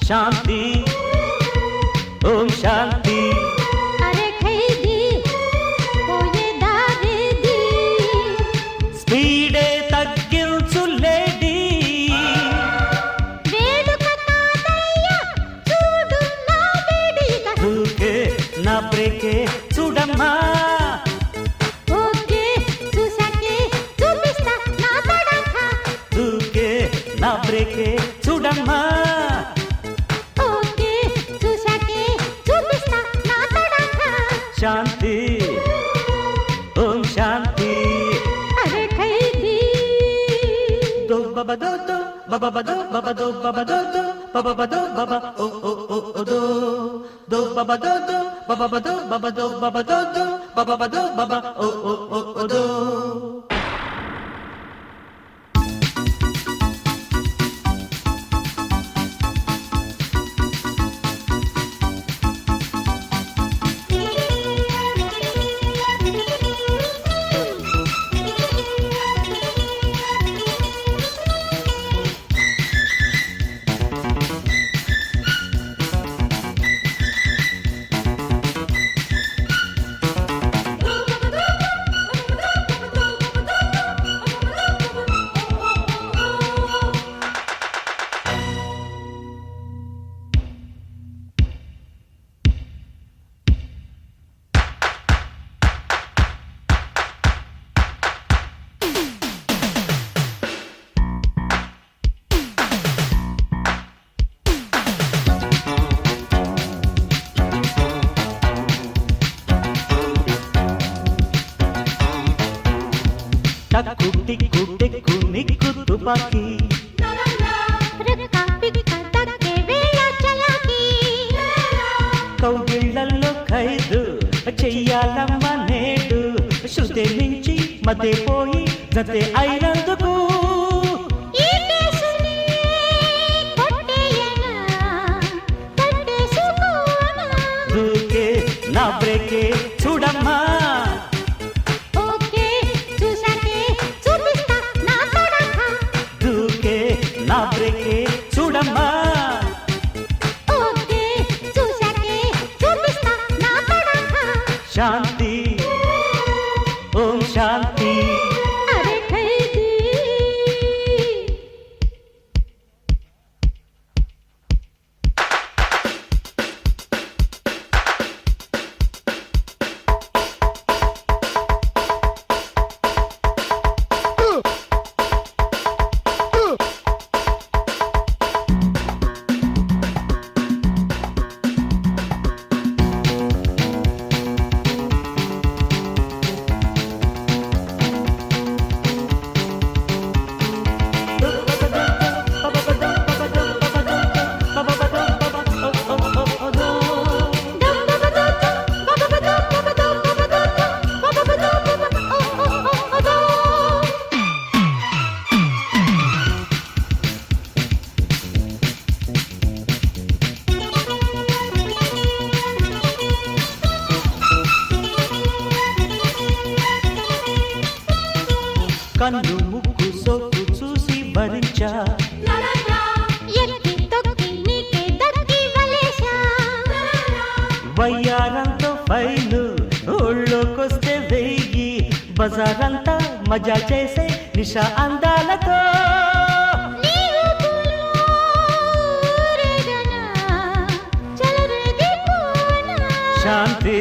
శాంతి ఓం శాంతి అరే ఖైదీ పోయే దారేది స్పీడే తగ్గించు లేడీ వేడుక కాదయ్య చూడు నా వేడిక దూకే నా బ్రేకే చూడమ్మా ఓకే చూసాకే చూపిస్తా నా తడాఖ దూకే నా బ్రేకే చూడమ్మా ఓకే చూసాకే చూపిస్తా నా తడాఖ శాంతి ఓం శాంతి అరే ఖైదీ దో బబదో దో బబదో బబదో బబదో దో బబదో బబ ఓ ఓ ఓ ఓ దో దో బబదో దో బబదో బబదో బబదో దో బబదో బబ ఓ ఓ ఓ ఓ దో టక్కు టిక్కు టెక్కు నిక్కు తుపాకీ రక్కా పిక్కా తక్కే వేళ చలాకీ కౌగిళ్లలో ఖైదు చెయ్యాలమ్మ నేడు శృతి మించి మతే పోయి జతే అయినందుకు ఈ కేసుని కొట్టేయనా కట్టేసుకోనా దూకే నా బ్రేకే చూడమ్మా ఓకే చూసాకే చూపిస్తా నా తడాఖ దూకే నా బ్రేకే చూడమ్మా ఓకే చూసాకే చూపిస్తా నా తడాఖ శాంతి ఓం శాంతి అరే ఖైదీ కన్ను ముక్కు సొక్కు చూసి భరించా ఎక్కి తొక్కి నీకే దక్కి వలేశా వయ్యారంతో ఫైలు ఊళ్ళోకొస్తే వెయ్యి బజారంతా మజా చేసే నిషా అందాలతో నీవు రేగనా చలరేగిపోనా శాంతి